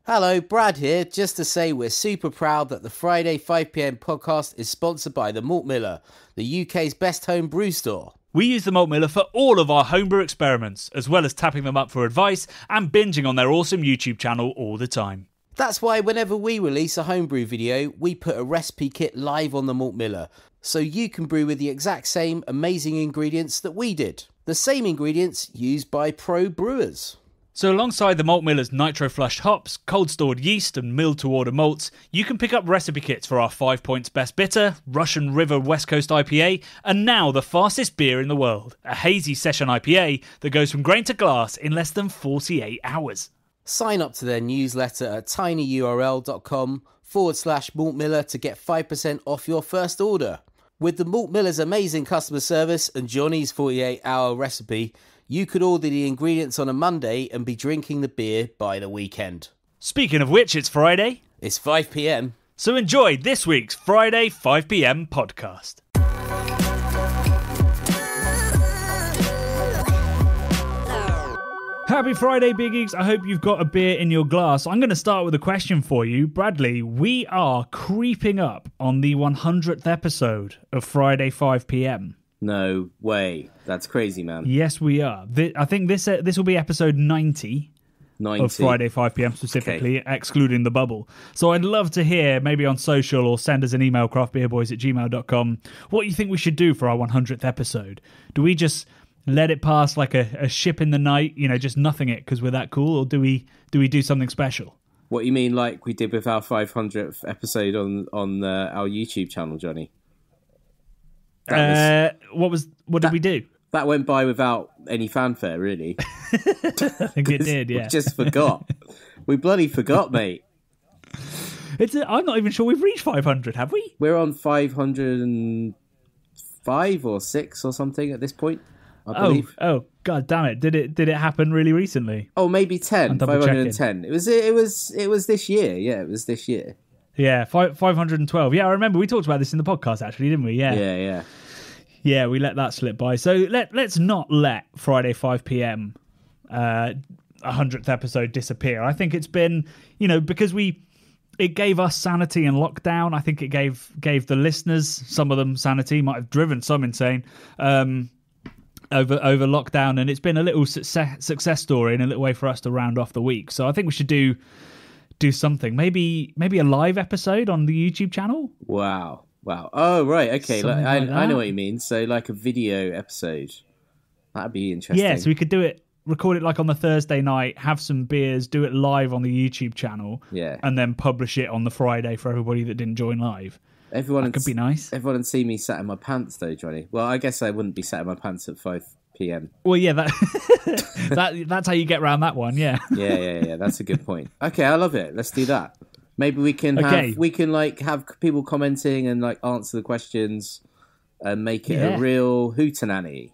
Hello, Brad here, just to say we're super proud that the Friday 5pm podcast is sponsored by the Malt Miller, the UK's best home brew store. We use the Malt Miller for all of our homebrew experiments, as well as tapping them up for advice and binging on their awesome YouTube channel all the time. That's why whenever we release a homebrew video, we put a recipe kit live on the Malt Miller, so you can brew with the exact same amazing ingredients that we did. The same ingredients used by pro brewers. So alongside the Malt Miller's nitro-flushed hops, cold-stored yeast and milled-to-order malts, you can pick up recipe kits for our 5 Points Best Bitter, Russian River West Coast IPA, and now the fastest beer in the world, a hazy session IPA that goes from grain to glass in less than 48 hours. Sign up to their newsletter at tinyurl.com/Malt Miller to get 5% off your first order. With the Malt Miller's amazing customer service and Johnny's 48-hour recipe, you could order the ingredients on a Monday and be drinking the beer by the weekend. Speaking of which, it's Friday. It's 5pm. So enjoy this week's Friday 5pm podcast. Happy Friday, Big Geeks. I hope you've got a beer in your glass. I'm going to start with a question for you. Bradley, we are creeping up on the 100th episode of Friday 5pm. No way. That's crazy, man. Yes, we are. I think this will be episode 90 of Friday 5pm specifically, excluding the bubble. So I'd love to hear, maybe on social or send us an email, craftbeerboys@gmail.com, what you think we should do for our 100th episode. Do we just let it pass like a ship in the night, just nothing it because we're that cool, or do we do something special? What you mean, like we did with our 500th episode on our YouTube channel, Johnny? What did we do? That went by without any fanfare, really. I think it did, yeah. We just forgot. We bloody forgot, mate. I'm not even sure we've reached 500, have we? We're on 505 or 6 or something at this point, I believe. Oh, god damn it! Did it happen really recently? Oh, maybe 10. 510. Checking. It was this year. Yeah, it was this year. Yeah, 512. Yeah, I remember we talked about this in the podcast, actually, didn't we? Yeah. Yeah, we let that slip by. So let's not let Friday 5pm 100th episode disappear. I think it's been, because it gave us sanity in lockdown. I think it gave the listeners, some of them sanity, might have driven some insane over lockdown, and it's been a little success story and a little way for us to round off the week. So I think we should do something, maybe a live episode on the YouTube channel. Wow. Oh, right. Okay. Like I know what you mean. So like a video episode. That'd be interesting. Yeah, so we could record it like on the Thursday night, have some beers, do it live on the YouTube channel. Yeah. And then publish it on the Friday for everybody that didn't join live. That could be nice. Everyone would see me sat in my pants though, Johnny. Well, I guess I wouldn't be sat in my pants at 5pm. Well, yeah, that's how you get around that one, yeah. Yeah. That's a good point. Okay, I love it. Let's do that. Maybe we can have people commenting and answer the questions and make it a real hootenanny.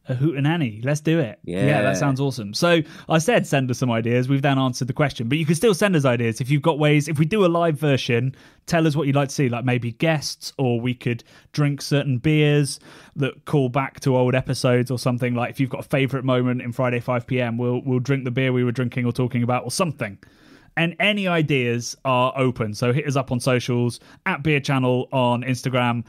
A hootenanny. Let's do it. Yeah, that sounds awesome. So I said send us some ideas. We've then answered the question, but you can still send us ideas if you've got ways. If we do a live version, tell us what you'd like to see, like maybe guests, or we could drink certain beers that call back to old episodes or something. Like if you've got a favourite moment in Friday 5pm, we'll drink the beer we were drinking or talking about or something. And any ideas are open. So hit us up on socials, at Beer Channel on Instagram.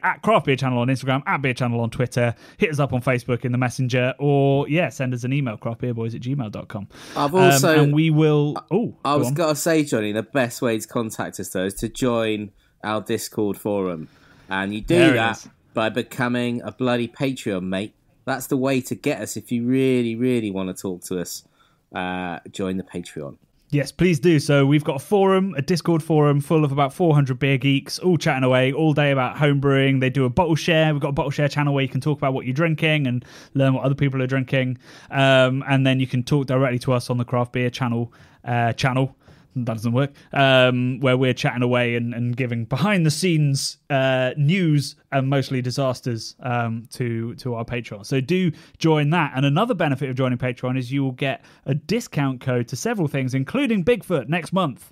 At Craft Beer Channel on Instagram, at Beer Channel on Twitter. Hit us up on Facebook in the Messenger, or send us an email, craftbeerboys@gmail.com. I've also... and we will... I was going to say, Johnny, the best way to contact us, though, is to join our Discord forum. And you do that by becoming a bloody Patreon, mate. That's the way to get us if you really, really want to talk to us. Join the Patreon. Yes, please do. So we've got a Discord forum full of about 400 beer geeks, all chatting away all day about homebrewing. They do a bottle share. We've got a bottle share channel where you can talk about what you're drinking and learn what other people are drinking. And then you can talk directly to us on the Craft Beer channel. That doesn't work. Where we're chatting away and giving behind the scenes news and mostly disasters to our Patreon. So do join that. And another benefit of joining Patreon is you will get a discount code to several things, including Bigfoot next month.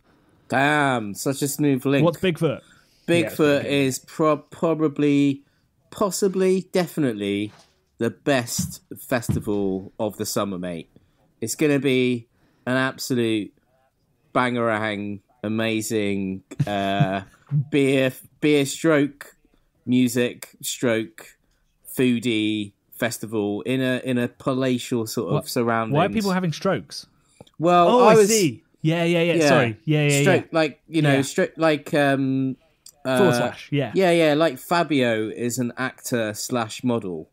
Damn, such a smooth link. What's Bigfoot? Bigfoot is probably, possibly, definitely the best festival of the summer, mate. It's going to be an absolute bangarang, amazing beer stroke music stroke foodie festival in a palatial sort of surroundings. Why are people having strokes? Well, I see. Yeah. Sorry. Yeah. Stroke, like, stroke, like /. Yeah. Yeah. Like Fabio is an actor / model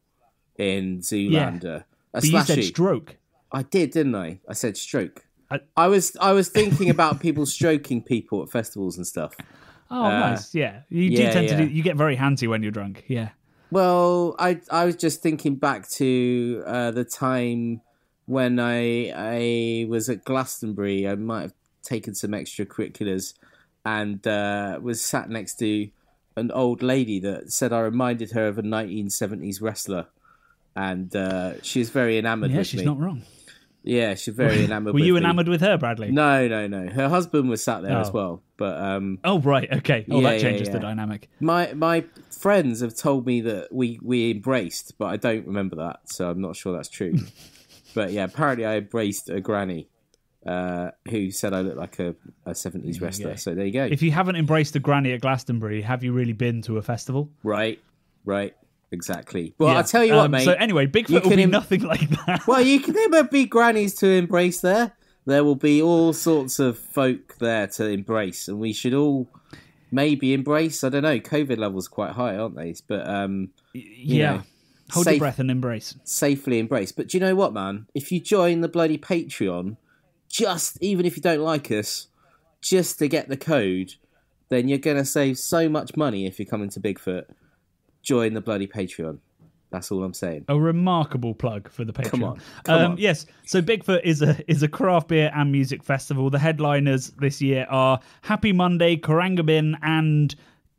in Zoolander. Yeah. But you said stroke. I did, didn't I? I said stroke. I was thinking about people stroking people at festivals and stuff. Oh, nice. Yeah, you do tend to do. You get very handsy when you're drunk. Yeah. Well, I was just thinking back to the time when I was at Glastonbury. I might have taken some extracurriculars and was sat next to an old lady that said I reminded her of a 1970s wrestler, and she was very enamoured with me. Yeah, she's not wrong. Yeah, she's very enamoured with me. Were you enamoured with her, Bradley? No. Her husband was sat there as well. But oh, right, okay. Oh, that changes the dynamic. My friends have told me that we embraced, but I don't remember that, so I'm not sure that's true. But yeah, apparently I embraced a granny who said I looked like a 70s wrestler. So there you go. If you haven't embraced a granny at Glastonbury, have you really been to a festival? Right. Exactly. Well, I'll tell you what, mate. So anyway, Bigfoot will be nothing like that. Well, you can never be grannies to embrace there. There will be all sorts of folk there to embrace, and we should all maybe embrace. I don't know. COVID levels quite high, aren't they? But hold your breath and embrace. Safely embrace. But do you know what, man? If you join the bloody Patreon, even if you don't like us, just to get the code, then you're going to save so much money if you're coming to Bigfoot. Join the bloody Patreon. That's all I'm saying. A remarkable plug for the Patreon. Come on. Yes, so Bigfoot is a craft beer and music festival. The headliners this year are Happy Monday, Karangabin, and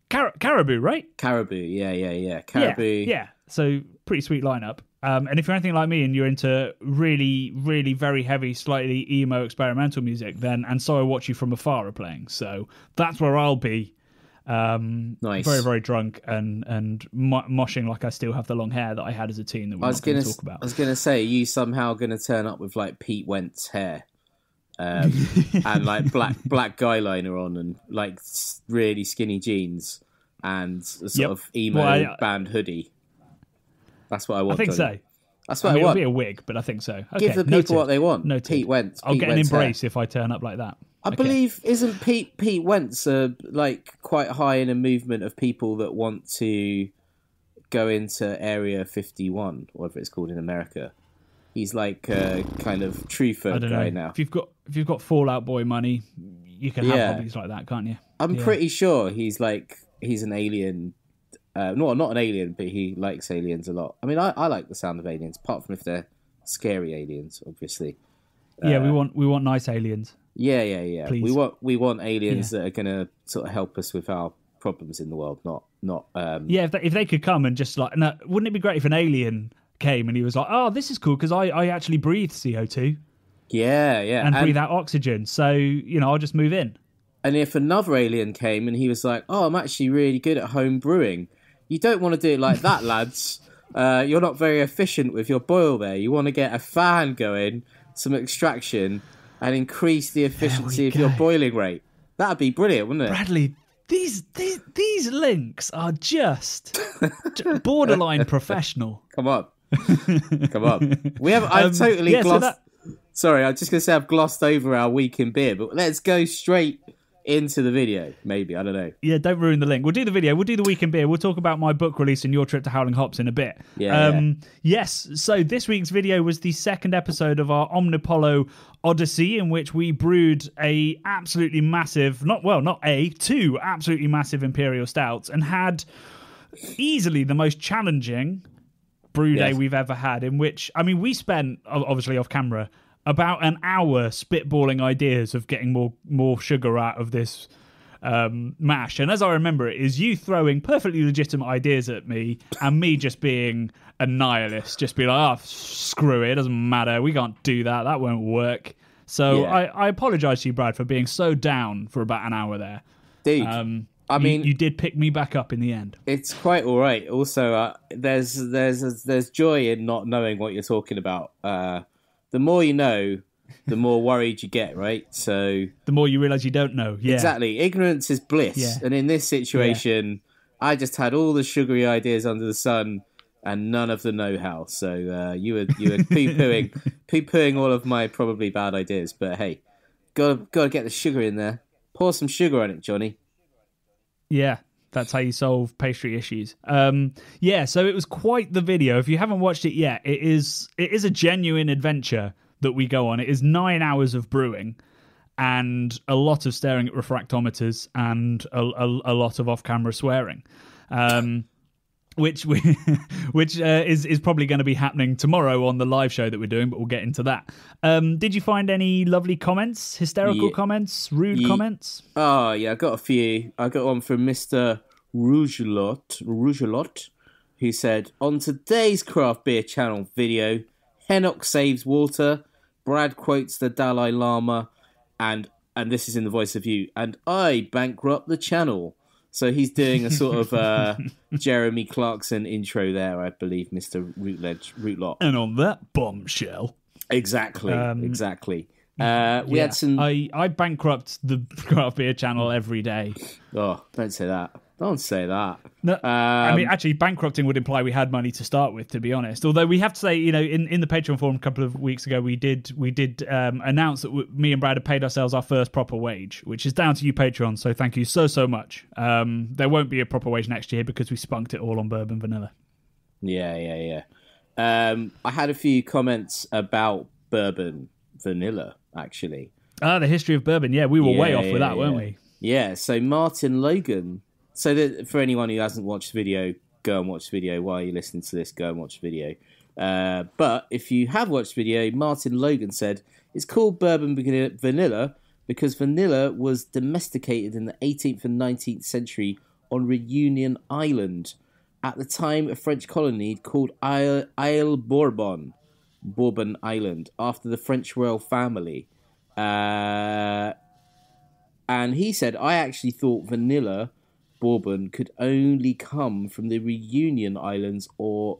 Caribou, right? Caribou, yeah. Caribou. Yeah. So pretty sweet lineup. And if you're anything like me and you're into really, really very heavy, slightly emo experimental music, then And So I Watch You From Afar are playing. So that's where I'll be. Nice. Very, very drunk and moshing like I still have the long hair that I had as a teen that we're not going to talk about. I was going to say, are you somehow going to turn up with like Pete Wentz hair and like black guy liner on and like really skinny jeans and a sort of emo band hoodie? That's what I want. I think so. That's what I want. It'll be a wig, but I think so. Okay, give the people what they want. Noted. Pete Wentz. I'll get an embrace if I turn up like that. I believe, isn't Pete Wentz like quite high in a movement of people that want to go into Area 51, whatever it's called in America? He's like a kind of truther guy now. If you've got Fallout Boy money, you can have hobbies like that, can't you? I'm pretty sure he's an alien. No, not an alien, but he likes aliens a lot. I mean, I like the sound of aliens, apart from if they're scary aliens, obviously. Yeah, we want nice aliens. Yeah. Please. We want aliens that are going to sort of help us with our problems in the world, not. Yeah, if they could come and just like, no, wouldn't it be great if an alien came and he was like, oh, this is cool because I actually breathe CO2. Yeah, and breathe out oxygen, so I'll just move in. And if another alien came and he was like, oh, I'm actually really good at home brewing. You don't want to do it like that, lads. You're not very efficient with your boil there. You want to get a fan going, some extraction, and increase the efficiency of your boiling rate. That'd be brilliant, wouldn't it? Bradley, these links are just borderline professional. Come on. I've totally glossed. Sorry, I was just going to say I've glossed over our week in beer, but let's go straight into the video, maybe. I don't know. Yeah, don't ruin the link. We'll do the video. We'll do the week in beer. We'll talk about my book release and your trip to Howling Hops in a bit. Yes, so this week's video was the second episode of our Omnipollo Odyssey, in which we brewed two absolutely massive Imperial Stouts and had easily the most challenging brew day we've ever had, in which, I mean, we spent, obviously off camera, about an hour spitballing ideas of getting more sugar out of this mash. And as I remember it, is you throwing perfectly legitimate ideas at me and me just being a nihilist, just be like, screw it, doesn't matter, we can't do that, that won't work. So I apologise to you, Brad, for being so down for about an hour there. Dude, I mean, you did pick me back up in the end. It's quite all right. Also, there's joy in not knowing what you're talking about. The more you know, the more worried you get, right? So the more you realise you don't know. Yeah. Exactly. Ignorance is bliss. Yeah. And in this situation, I just had all the sugary ideas under the sun and none of the know-how. So you were poo-pooing all of my probably bad ideas. But hey, gotta get the sugar in there. Pour some sugar on it, Johnny. Yeah. That's how you solve pastry issues. So it was quite the video. If you haven't watched it yet, it is a genuine adventure that we go on. It is 9 hours of brewing and a lot of staring at refractometers and a lot of off-camera swearing, which is probably going to be happening tomorrow on the live show that we're doing, but we'll get into that. Did you find any lovely comments, hysterical comments, rude comments? Oh, yeah, I got a few. I got one from Mr. Rougelot, who said, on today's Craft Beer Channel video, Henok saves water, Brad quotes the Dalai Lama, and this is in the voice of you, and I bankrupt the channel. So he's doing a sort of Jeremy Clarkson intro there, I believe, Mr. Rougelot. And on that bombshell. Exactly. We had some... I bankrupt the Craft Beer Channel every day. Oh, don't say that. Don't say that. No, I mean, actually, bankrupting would imply we had money to start with, to be honest. Although we have to say, in the Patreon forum a couple of weeks ago, we did announce that me and Brad had paid ourselves our first proper wage, which is down to you, Patreon. So thank you so much. There won't be a proper wage next year because we spunked it all on bourbon vanilla. Yeah. I had a few comments about bourbon vanilla, actually. The history of bourbon. Yeah, we were way off with that, weren't we? Yeah. So Martin Logan. So that for anyone who hasn't watched the video, go and watch the video. While you're listening to this, go and watch the video. But if you have watched the video, Martin Logan said, it's called bourbon vanilla because vanilla was domesticated in the 18th and 19th century on Reunion Island, at the time a French colony called Isle Bourbon Island, after the French royal family. And he said, I actually thought vanilla bourbon could only come from the Reunion Islands or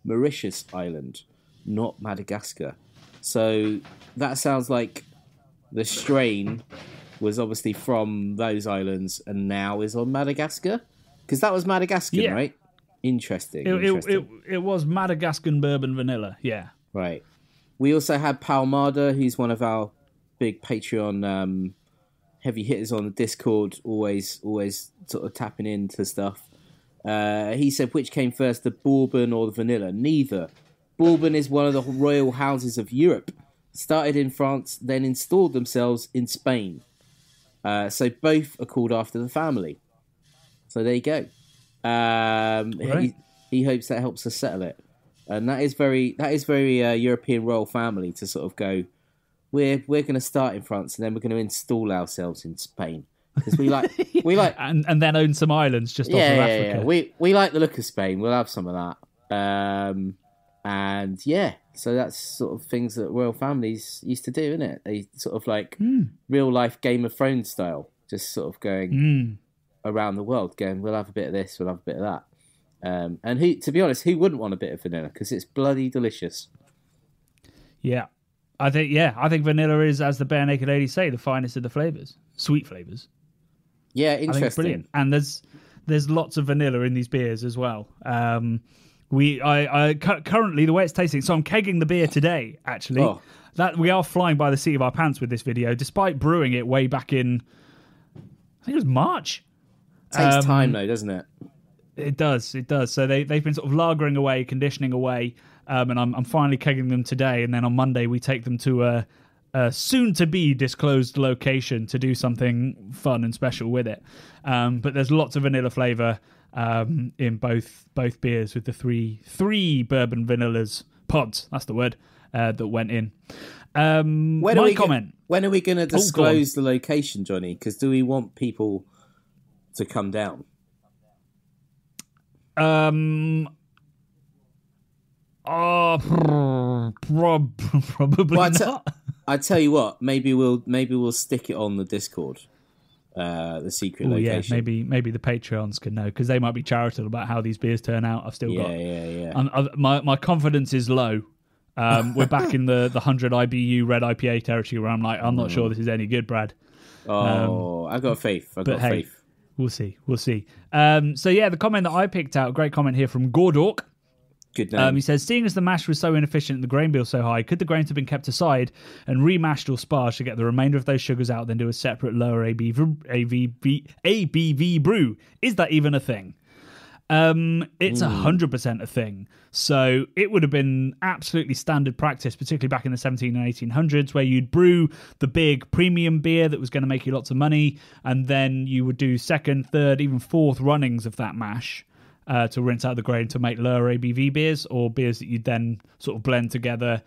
Mauritius Island, not Madagascar. So that sounds like the strain was obviously from those islands and now is on Madagascar, because that was Madagascar, right? Interesting. It was Madagascan bourbon vanilla, yeah. Right. We also had Palmada, who's one of our big Patreon heavy hitters on the Discord, always sort of tapping into stuff. He said, which came first, the bourbon or the vanilla? Neither. Bourbon is one of the royal houses of Europe. Started in France, then installed themselves in Spain. So both are called after the family. So there you go. Right. He hopes that helps us settle it. And that is very European royal family to sort of go, we're going to start in France and then we're going to install ourselves in Spain, because we like and then own some islands just off of Africa. Yeah. We like the look of Spain. We'll have some of that. And yeah, so that's sort of things that royal families used to do, isn't it? They sort of like real life Game of Thrones style, just sort of going around the world, going, we'll have a bit of this, we'll have a bit of that. And to be honest, who wouldn't want a bit of vanilla? Because it's bloody delicious. Yeah. I think vanilla is, as the Bare Naked Ladies say, the finest of the flavours. Sweet flavours. Yeah, interesting. I think it's brilliant. And there's lots of vanilla in these beers as well. Currently, the way it's tasting, so I'm kegging the beer today, actually. Oh. That we are flying by the seat of our pants with this video, despite brewing it way back in, I think it was March. It takes time though, doesn't it? It does. So they've been sort of lagering away, conditioning away, and I'm finally kegging them today. And then on Monday we take them to a soon-to-be disclosed location to do something fun and special with it. But there's lots of vanilla flavour in both beers, with the three bourbon vanillas pods. That's the word that went in. When are we going to disclose the location, Johnny? Because do we want people to come down? Probably not. I tell you what, maybe we'll stick it on the Discord, the secret location. Yeah, maybe the Patreons can know, because they might be charitable about how these beers turn out. I've still got yeah. My confidence is low, We're back in the 100 IBU red IPA territory where I'm like, I'm not sure this is any good, Brad. I've got faith. Faith. We'll see. So yeah, the comment that I picked out, great comment here from Gordork. Good name. He says, seeing as the mash was so inefficient and the grain bill so high, could the grains have been kept aside and remashed or sparged to get the remainder of those sugars out, then do a separate lower ABV brew? Is that even a thing? It's 100% a thing. So it would have been absolutely standard practice, particularly back in the 17 and 1800s, where you'd brew the big premium beer that was going to make you lots of money, and then you would do second, third, even fourth runnings of that mash to rinse out the grain to make lower ABV beers, or beers that you'd then sort of blend together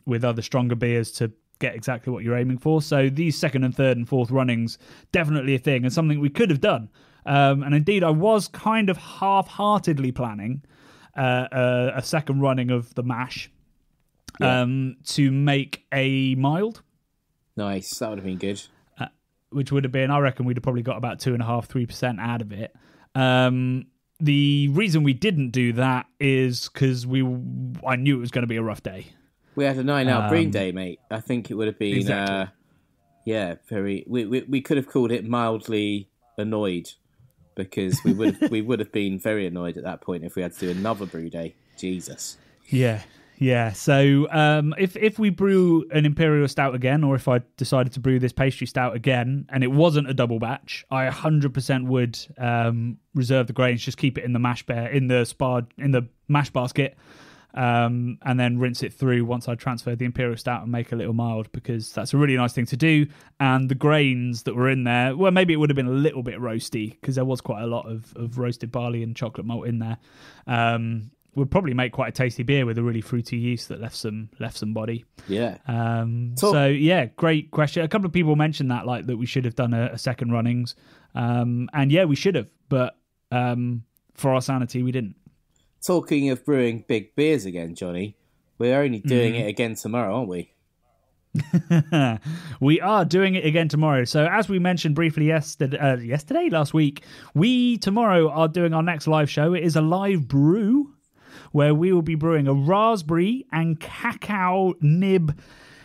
with other stronger beers to get exactly what you're aiming for. So these second and third and fourth runnings, definitely a thing, and something we could have done. And indeed, I was kind of half-heartedly planning a second running of the mash to make a mild. Nice, that would have been good. Which would have been, I reckon we'd have probably got about 2.5-3% out of it. The reason we didn't do that is because I knew it was going to be a rough day. We had a 9-hour brewing day, mate. I think it would have been, exactly. Very. We could have called it mildly annoyed, because we would have been very annoyed at that point if we had to do another brew day. Jesus. Yeah. So if we brew an Imperial Stout again, or if I decided to brew this pastry stout again, and it wasn't a double batch, I 100% would reserve the grains, just keep it in the mash basket, and then rinse it through once I transferred the Imperial Stout and make a little mild, because that's a really nice thing to do. And the grains that were in there, well, maybe it would have been a little bit roasty, because there was quite a lot of roasted barley and chocolate malt in there. Would probably make quite a tasty beer with a really fruity yeast that left some body. Yeah. So yeah, great question. A couple of people mentioned that we should have done a second runnings, and yeah, we should have, but for our sanity, we didn't. Talking of brewing big beers again, Johnny, we're only doing it again tomorrow, aren't we? We are doing it again tomorrow. So as we mentioned briefly last week, we tomorrow are doing our next live show. It is a live brew where we will be brewing a raspberry and cacao nib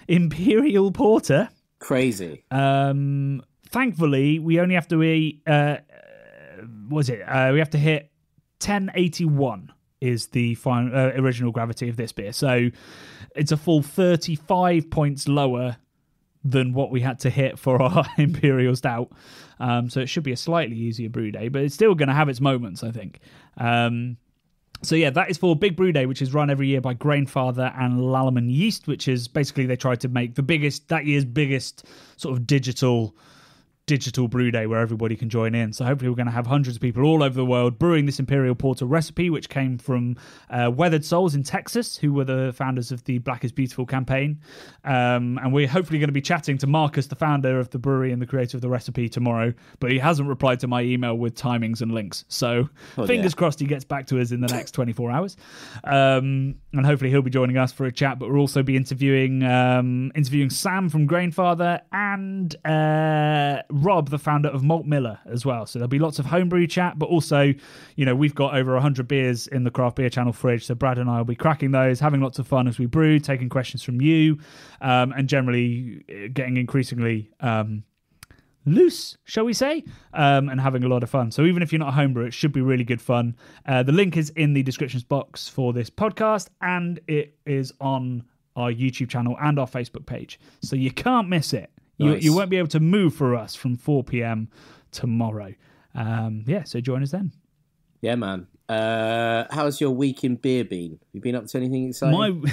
imperial porter. Crazy. Thankfully, we only have to we have to hit 1081 is the final original gravity of this beer. So it's a full 35 points lower than what we had to hit for our Imperial Stout. So it should be a slightly easier brew day, but it's still going to have its moments, I think. So yeah, that is for Big Brew Day, which is run every year by Grainfather and Lallerman Yeast, which is basically they tried to make that year's biggest sort of digital brew day where everybody can join in. So hopefully we're going to have hundreds of people all over the world brewing this Imperial Porter recipe, which came from Weathered Souls in Texas, who were the founders of the Black is Beautiful campaign. And we're hopefully going to be chatting to Marcus, the founder of the brewery and the creator of the recipe, tomorrow, but he hasn't replied to my email with timings and links. So fingers crossed he gets back to us in the next 24 hours. And hopefully he'll be joining us for a chat, but we'll also be interviewing Sam from Grainfather and Rob, the founder of Malt Miller, as well. So there'll be lots of homebrew chat, but also, we've got over 100 beers in the Craft Beer Channel fridge, so Brad and I will be cracking those, having lots of fun as we brew, taking questions from you, and generally getting increasingly loose, shall we say, and having a lot of fun. So even if you're not a homebrewer, it should be really good fun. The link is in the descriptions box for this podcast, and it is on our YouTube channel and our Facebook page, so you can't miss it. Nice. You won't be able to move for us from 4 p.m. tomorrow. So join us then. Yeah, man. How's your week in beer been? You been up to anything exciting?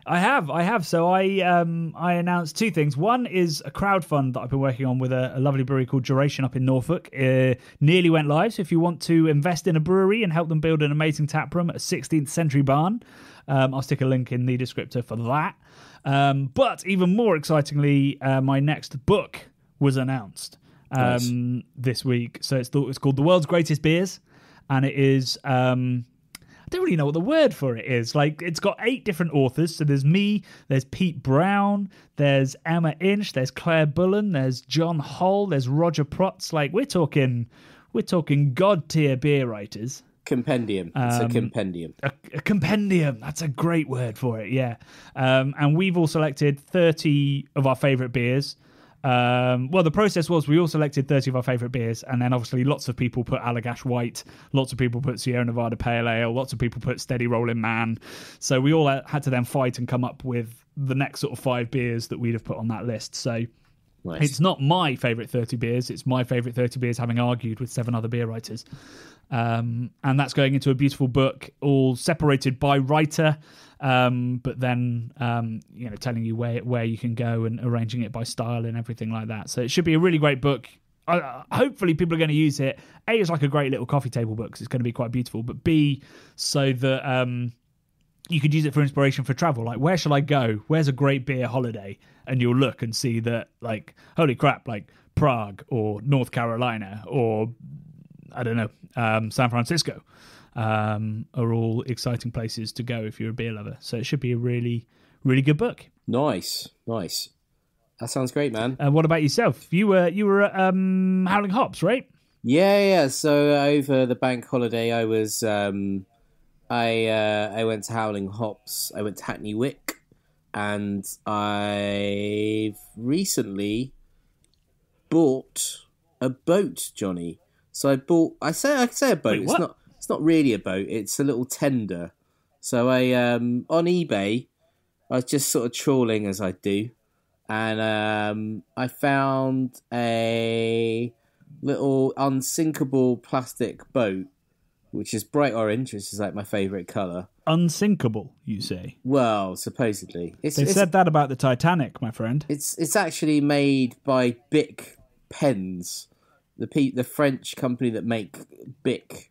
I have. So I announced two things. One is a crowdfund that I've been working on with a lovely brewery called Duration up in Norfolk. Nearly went live. So if you want to invest in a brewery and help them build an amazing tap room at a 16th century barn, I'll stick a link in the descriptor for that. But even more excitingly, my next book was announced this week. So it's called The World's Greatest Beers, and it is I don't really know what the word for it is. It's got 8 different authors. So there's me, there's Pete Brown, there's Emma Inch, there's Claire Bullen, there's John Hull, there's Roger Protz. We're talking god tier beer writers. Compendium. It's a compendium. A compendium. That's a great word for it. Yeah. And we've all selected 30 of our favourite beers. Well, the process was we all selected 30 of our favourite beers, and then obviously lots of people put Allagash White, lots of people put Sierra Nevada Pale Ale, lots of people put Steady Rolling Man. So we all had to then fight and come up with the next sort of 5 beers that we'd have put on that list. So Nice. it's not my favourite 30 beers, it's my favourite 30 beers having argued with 7 other beer writers. And that's going into a beautiful book, all separated by writer, but then telling you where you can go and arranging it by style and everything like that. So it should be a really great book. Hopefully people are going to use it. A, it's like a great little coffee table book because it's going to be quite beautiful, but B, so that you could use it for inspiration for travel. Like, where shall I go? Where's a great beer holiday? And you'll look and see that, like, holy crap, like Prague or North Carolina or I don't know, San Francisco are all exciting places to go if you're a beer lover. So it should be a really, really good book. Nice. That sounds great, man. What about yourself? You were at Howling Hops, right? Yeah. So over the bank holiday, I was I went to Howling Hops. I went to Hackney Wick, and I've recently bought a boat, Johnny. So I say a boat. Wait, what? It's not really a boat. It's a little tender. So I on eBay, I was just sort of trawling as I do, and I found a little unsinkable plastic boat, which is bright orange, which is like my favourite colour. Unsinkable, you say? Well, supposedly. They said that about the Titanic, my friend. It's actually made by Bic Pens, the French company that make Bic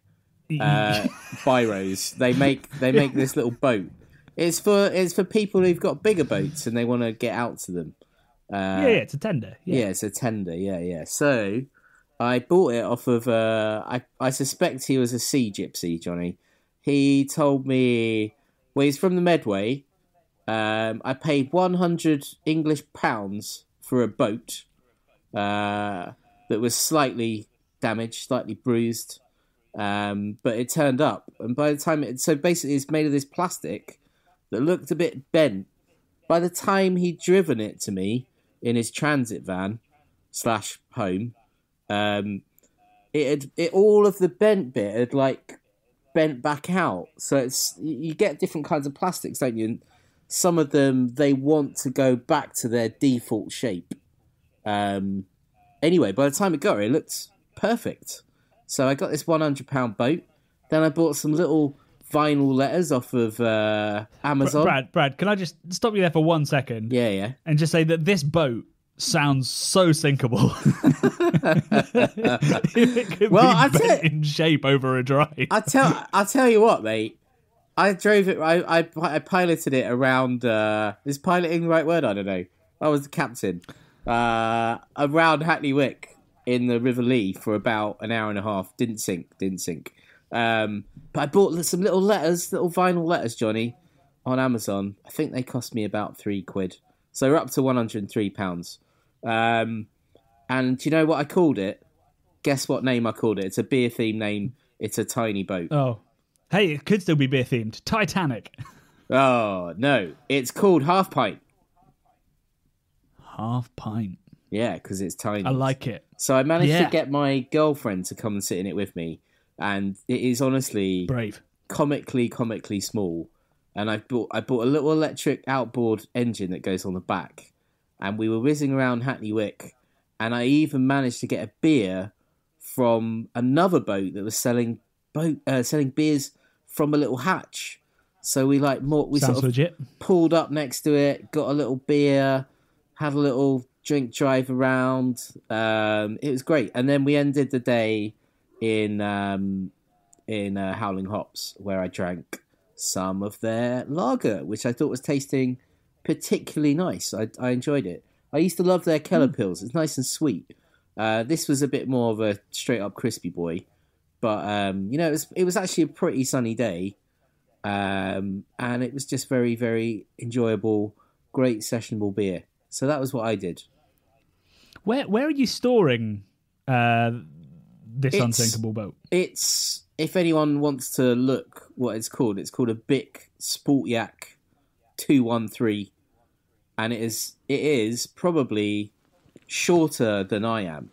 biros. They make this little boat. It's for people who've got bigger boats and they want to get out to them. It's a tender. Yeah, it's a tender. Yeah. So I bought it off of. I suspect he was a sea gypsy, Johnny. He told me, well, he's from the Medway. I paid £100 for a boat that was slightly damaged, slightly bruised, but it turned up. And by the time so basically it's made of this plastic that looked a bit bent. By the time he'd driven it to me in his transit van / home, it all of the bent bit had like bent back out. So it's, you get different kinds of plastics, don't you? And some of them, they want to go back to their default shape. Anyway, by the time it got here, it looked perfect. So I got this £100 boat. Then I bought some little vinyl letters off of Amazon. Brad, can I just stop you there for 1 second? Yeah. And just say that this boat sounds so sinkable. It could be bent in shape over a drive. I'll tell you what, mate. I drove it. I piloted it around. Is piloting the right word? I don't know. I was the captain. Around Hackney Wick in the River Lee for about an hour and a half. Didn't sink. But I bought some little letters, little vinyl letters, Johnny, on Amazon. I think they cost me about £3. So we're up to £103. And do you know what I called it? Guess what name I called it? It's a beer themed name. It's a tiny boat. Oh. Hey, it could still be beer themed. Titanic. Oh, no. It's called Half Pint. Half Pint. Yeah, because it's tiny. I like it. So I managed to get my girlfriend to come and sit in it with me. And it is honestly brave, comically small. And I bought a little electric outboard engine that goes on the back. And we were whizzing around Hackney Wick. And I even managed to get a beer from another boat that was selling beers from a little hatch. So we Sounds legit. Pulled up next to it, got a little beer, had a little drink drive around. It was great. And then we ended the day in Howling Hops, where I drank some of their lager, which I thought was tasting particularly nice. I enjoyed it. I used to love their Keller Pills. It's nice and sweet. This was a bit more of a straight up crispy boy, but it was actually a pretty sunny day, and it was just very, very enjoyable, great sessionable beer. So that was what I did. Where are you storing this unsinkable boat? It's if anyone wants to look what it's called a Bic Sportyak 213, and it is probably shorter than I am.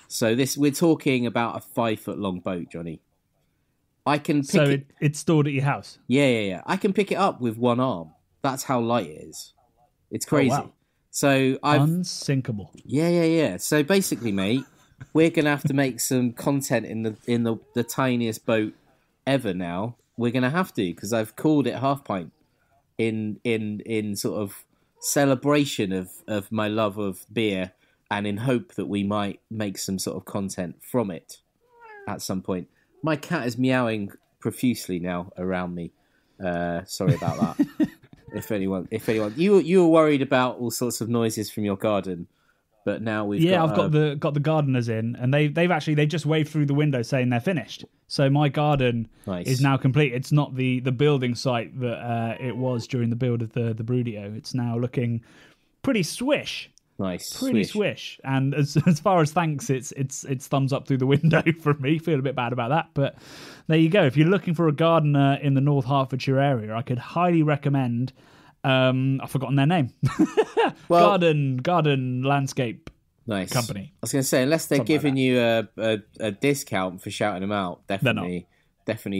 So we're talking about a 5 foot long boat, Johnny. I can pick so it's stored at your house? Yeah. I can pick it up with one arm. That's how light it is. It's crazy. Oh, wow. So unsinkable. Yeah. So basically, mate, we're gonna have to make some content in the tiniest boat ever. Now we're gonna have to, because I've called it Half Pint in sort of celebration of my love of beer, and in hope that we might make some sort of content from it at some point. My cat is meowing profusely now around me. Sorry about that. If anyone, you were worried about all sorts of noises from your garden, but now we've I've got the gardeners in, and they've just waved through the window saying they're finished. So my garden is now complete. It's not the building site that it was during the build of the Brudio. It's now looking pretty swish. Nice, pretty swish. And as far as thanks, it's thumbs up through the window from me. Feel a bit bad about that, but there you go. If you're looking for a gardener in the North Hertfordshire area, I could highly recommend. I've forgotten their name. Garden Landscape Company. I was going to say, unless they're giving you a discount for shouting them out, definitely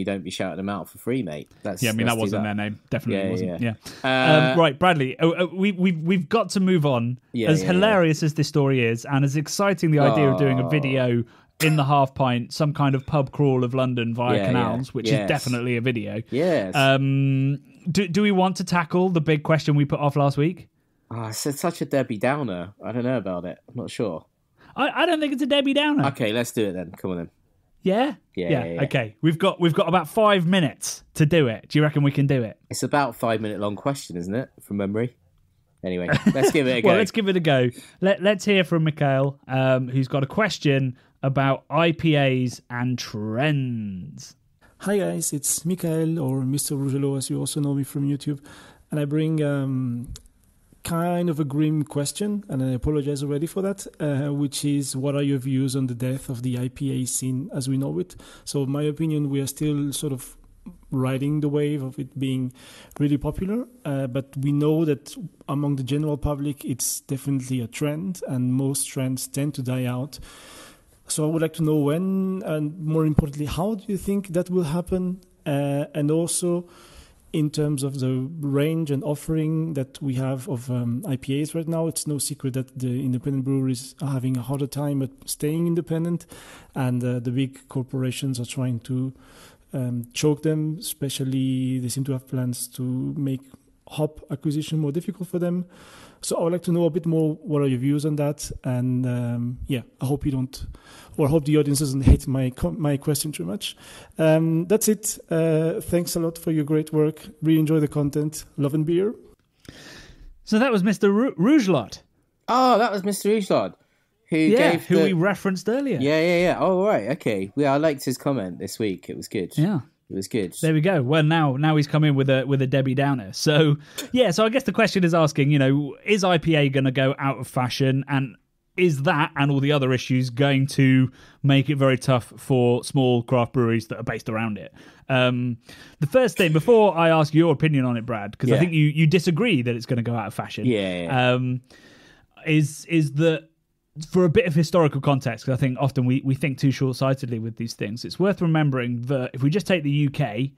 don't be shouting them out for free, mate. That wasn't their name. Definitely wasn't. Yeah. Right, Bradley. We've got to move on. Hilarious as this story is, and as exciting the idea of doing a video in the Half Pint, some kind of pub crawl of London via canals, which is definitely a video. Yes. Do we want to tackle the big question we put off last week? It's such a Debbie Downer. I don't know about it. I'm not sure. I don't think it's a Debbie Downer. Okay, let's do it then. Come on then. Yeah? Yeah. Okay. We've got about 5 minutes to do it. Do you reckon we can do it? It's about 5-minute long question, isn't it? From memory. Anyway, let's give it a go. Well, let's give it a go. Let's hear from Mikhail, who's got a question about IPAs and trends. Hi guys, it's Mikhail, or Mr. Rougelot as you also know me from YouTube, and I bring kind of a grim question, and I apologize already for that, which is, what are your views on the death of the IPA scene as we know it? So in my opinion, we are still sort of riding the wave of it being really popular, but we know that among the general public it's definitely a trend, and most trends tend to die out. So I would like to know when, and more importantly, how do you think that will happen? And also, in terms of the range and offering that we have of IPAs right now, it's no secret that the independent breweries are having a harder time at staying independent, and the big corporations are trying to choke them. Especially, they seem to have plans to make hop acquisition more difficult for them. So I would like to know a bit more, what are your views on that? And I hope you don't, or I hope the audience doesn't hate my question too much. That's it. Thanks a lot for your great work. Really enjoy the content. Love and beer. So that was Mr. Rougelot. Oh, that was Mr. Rougelot. Who we referenced earlier. Yeah. Oh, right. Okay. I liked his comment this week. It was good. Yeah. It was good. There we go. Well, now he's come in with a Debbie Downer. So I guess the question is asking, is IPA going to go out of fashion, and is that and all the other issues going to make it very tough for small craft breweries that are based around it? The first thing, before I ask your opinion on it, Brad, because I think you disagree that it's going to go out of fashion. Is that, for a bit of historical context, because I think often we think too short-sightedly with these things, it's worth remembering that if we just take the UK,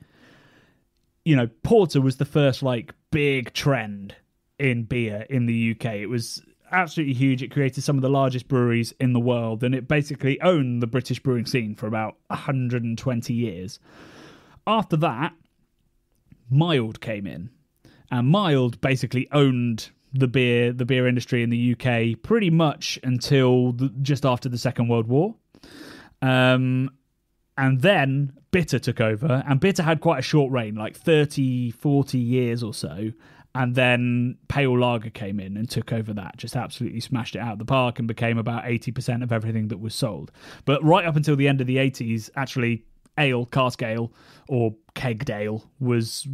porter was the first big trend in beer in the UK. It was absolutely huge. It created some of the largest breweries in the world, and it basically owned the British brewing scene for about 120 years. After that, mild came in, and mild basically owned the beer industry in the UK pretty much until just after the Second World War. And then bitter took over, and bitter had quite a short reign, 30, 40 years or so. And then pale lager came in and took over that, just absolutely smashed it out of the park and became about 80% of everything that was sold. But right up until the end of the 80s, actually, ale, cask ale, or kegged ale was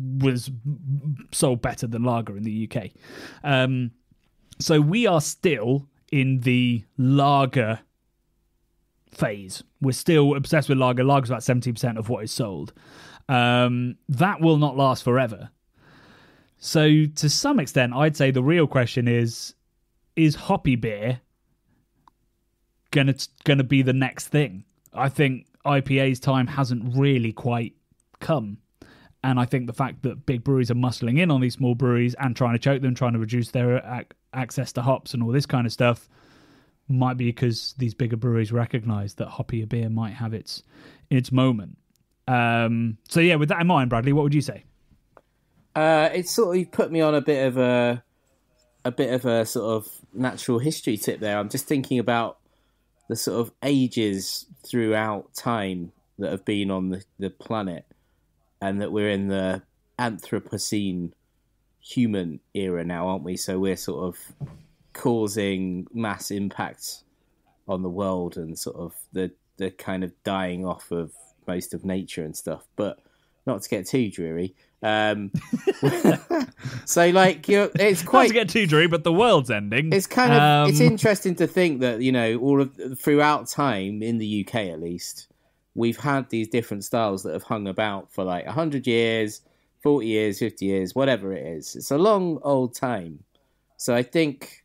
sold better than lager in the UK. So we are still in the lager phase. We're still obsessed with lager. Lager's about 70% of what is sold. That will not last forever. So to some extent, I'd say the real question is hoppy beer gonna be the next thing? I think IPA's time hasn't really quite come. And I think the fact that big breweries are muscling in on these small breweries and trying to choke them, trying to reduce their access to hops and all this kind of stuff, might be because these bigger breweries recognise that hoppier beer might have its moment. So yeah, with that in mind, Bradley, what would you say? It's sort of, you put me on a bit of a sort of natural history tip there. I'm just thinking about the sort of ages throughout time that have been on the planet, and that we're in the Anthropocene human era now, aren't we? So we're sort of causing mass impacts on the world and sort of the kind of dying off of most of nature and stuff. But not to get too dreary. So like, it's quite not to get too dreary, but the world's ending. It's kind of it's interesting to think that, you know, all of throughout time in the UK at least, we've had these different styles that have hung about for like 100 years, 40 years, 50 years, whatever it is. It's a long old time. So I think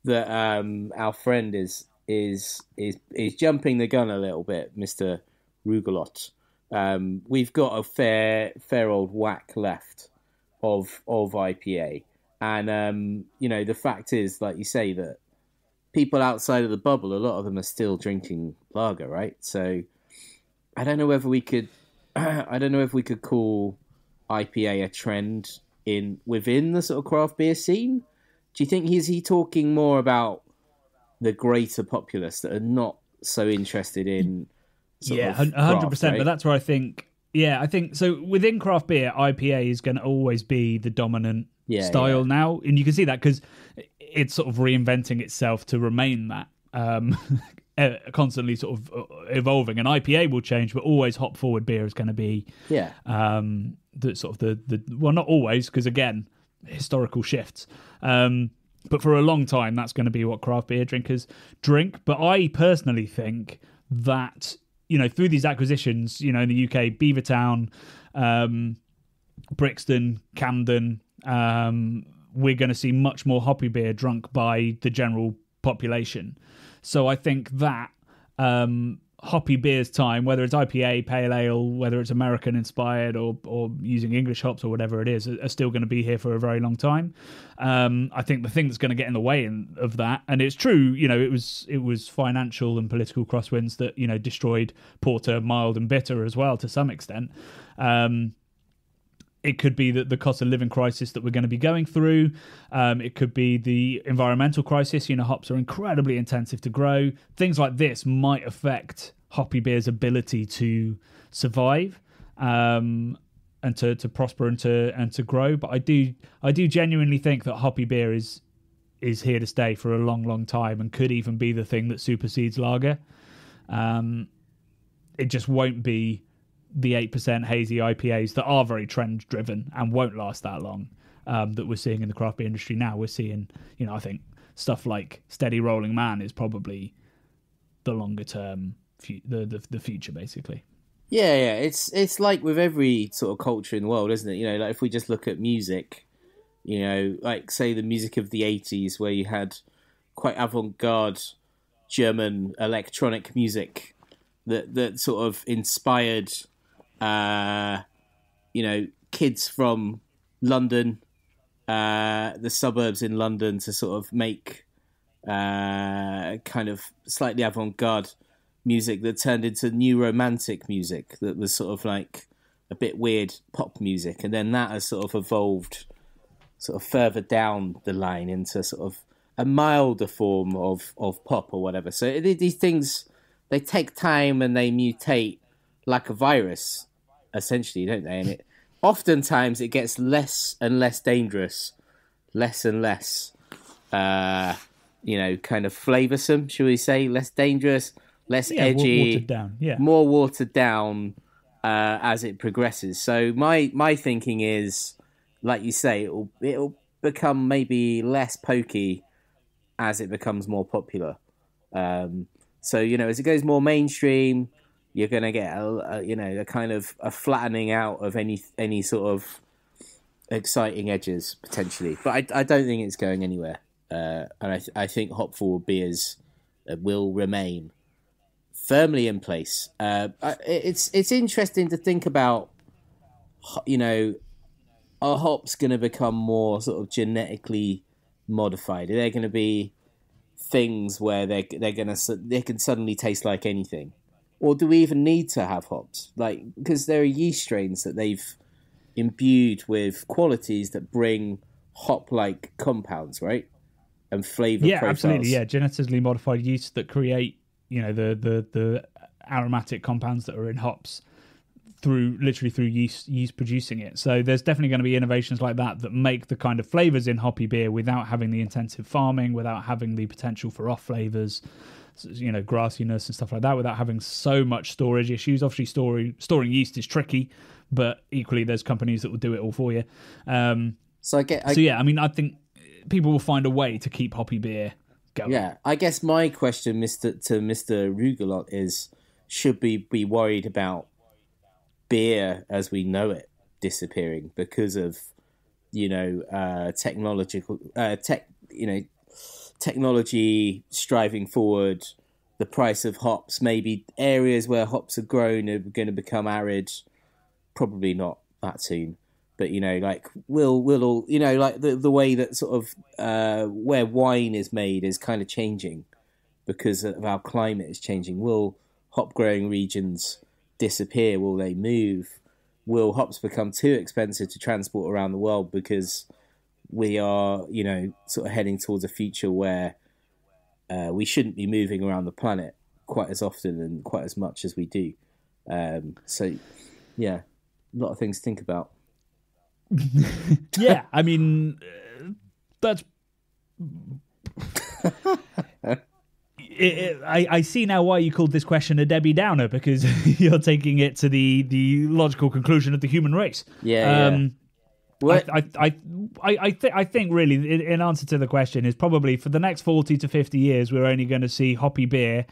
that our friend is jumping the gun a little bit, Mr. Rugelot. We've got a fair old whack left of IPA, and you know, the fact is, like you say, that people outside of the bubble, a lot of them are still drinking lager, right? So I don't know whether we could call IPA a trend within the sort of craft beer scene. Do you think he talking more about the greater populace that are not so interested in? Yeah, 100%. Right? But that's where I think so. Within craft beer, IPA is going to always be the dominant style now, and you can see that because it's sort of reinventing itself to remain that, constantly sort of evolving. And IPA will change, but always hop forward beer is going to be the sort of the well, not always, because again, historical shifts. But for a long time, that's going to be what craft beer drinkers drink. But I personally think that, you know, through these acquisitions, you know, in the UK, Beavertown, Brixton, Camden, we're going to see much more hoppy beer drunk by the general population. So I think that hoppy beer's time, whether it's IPA, pale ale, whether it's American inspired or using English hops or whatever it is, are still going to be here for a very long time. I think the thing that's going to get in the way of that, and it's true, you know, it was financial and political crosswinds that, you know, destroyed porter, mild and bitter as well to some extent. It could be that the cost of living crisis that we're going to be going through. It could be the environmental crisis. You know, hops are incredibly intensive to grow. Things like this might affect hoppy beer's ability to survive and to prosper and to grow. But I do genuinely think that hoppy beer is here to stay for a long, long time and could even be the thing that supersedes lager. It just won't be the 8% hazy IPAs that are very trend driven and won't last that long, that we're seeing in the craft beer industry now. We're seeing, you know, I think stuff like Steady Rolling Man is probably the longer term, the future, basically. Yeah. It's like with every sort of culture in the world, isn't it? You know, like if we just look at music, you know, like say the music of the 80s, where you had quite avant-garde German electronic music that sort of inspired, you know, kids from London, the suburbs in London, to sort of make kind of slightly avant-garde music that turned into new romantic music that was sort of like a bit weird pop music. And then that has sort of evolved sort of further down the line into sort of a milder form of pop or whatever. So these things, they take time and they mutate like a virus, essentially, don't they? And oftentimes it gets less and less dangerous, less and less, you know, kind of flavoursome, shall we say? Less dangerous, less edgy, watered down. Yeah, more watered down as it progresses. So my thinking is, like you say, it'll become maybe less pokey as it becomes more popular. So, as it goes more mainstream, you're going to get a kind of a flattening out of any sort of exciting edges potentially. But I don't think it's going anywhere. And I think hop forward beers will remain firmly in place. It's interesting to think about, are hops going to become more sort of genetically modified? Are there going to be things where they can suddenly taste like anything, or do we even need to have hops? Because there are yeast strains that they've imbued with qualities that bring hop-like compounds, right? And flavor profiles. Absolutely. Yeah, genetically modified yeast that create, the aromatic compounds that are in hops through yeast producing it. So there's definitely going to be innovations like that make the kind of flavors in hoppy beer without having the intensive farming, without having the potential for off flavors, grassiness and stuff like that, without having so much storage issues. Obviously, storing yeast is tricky, but equally there's companies that will do it all for you. I think people will find a way to keep hoppy beer going. Yeah, I guess my question, Mr. Rugelot, is: should we be worried about beer as we know it disappearing because of technology striving forward, the price of hops, maybe areas where hops are grown are going to become arid? Probably not that soon, but will all the way that sort of where wine is made is kind of changing because of our climate is changing. Will hop growing regions disappear? Will they move? Will hops become too expensive to transport around the world because we are, sort of heading towards a future where we shouldn't be moving around the planet quite as often and quite as much as we do? So, yeah, a lot of things to think about. Yeah, I mean, that's... I see now why you called this question a Debbie Downer, because you're taking it to the logical conclusion of the human race. Yeah. I think really, in answer to the question, is probably for the next 40 to 50 years, we're only going to see hoppy beer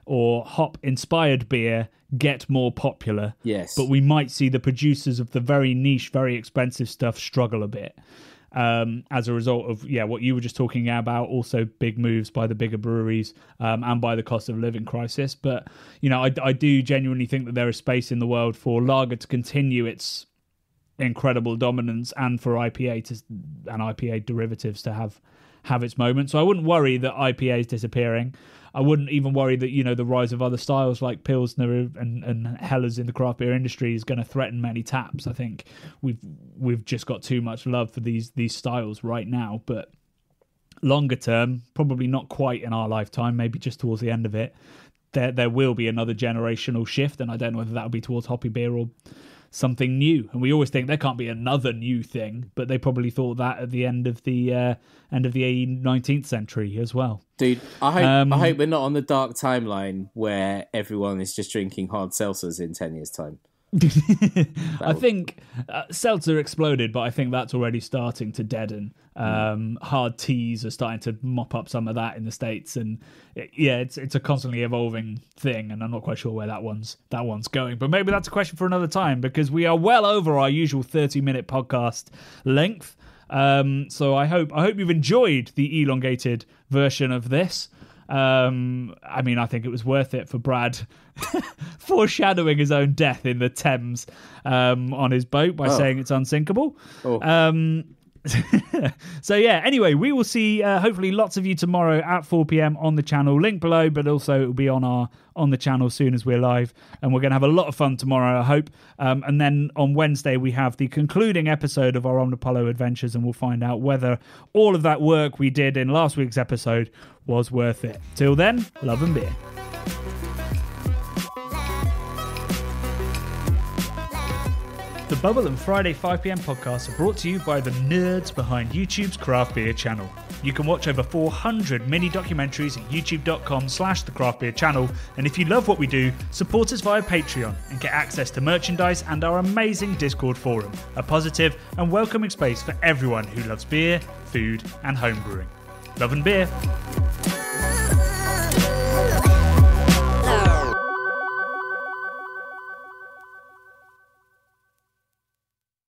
or hop-inspired beer get more popular. Yes. But we might see the producers of the very niche, very expensive stuff struggle a bit. As a result of what you were just talking about, also big moves by the bigger breweries and by the cost of living crisis. But I do genuinely think that there is space in the world for lager to continue its incredible dominance, and for IPA and IPA derivatives to have its moment. So I wouldn't worry that IPA is disappearing. I wouldn't even worry that the rise of other styles like Pilsner and Helles in the craft beer industry is going to threaten many taps. I think we've just got too much love for these styles right now, but longer term, probably not quite in our lifetime, maybe just towards the end of it, there will be another generational shift, and I don't know whether that'll be towards hoppy beer or something new. And we always think there can't be another new thing, but they probably thought that at the end of the 19th century as well. Dude, I hope we're not on the dark timeline where everyone is just drinking hard seltzers in 10 years' time. I think seltzer exploded, but I think that's already starting to deaden. Hard teas are starting to mop up some of that in the States, and it's a constantly evolving thing, and I'm not quite sure where that one's going. But maybe that's a question for another time, because we are well over our usual 30-minute podcast length. So I hope you've enjoyed the elongated version of this. I think it was worth it for Brad foreshadowing his own death in the Thames on his boat by saying it's unsinkable. So anyway, we will see hopefully lots of you tomorrow at 4 p.m. on the channel, link below, but also it will be on the channel soon as we're live, and we're going to have a lot of fun tomorrow, I hope. And then on Wednesday we have the concluding episode of our Omnipolo adventures, and we'll find out whether all of that work we did in last week's episode was worth it. Till then, love and beer. The Bubble and Friday 5pm podcasts are brought to you by the nerds behind YouTube's craft beer channel. You can watch over 400 mini documentaries at youtube.com/the craft beer channel. And if you love what we do, support us via Patreon and get access to merchandise and our amazing Discord forum, a positive and welcoming space for everyone who loves beer, food and homebrewing. Love and beer.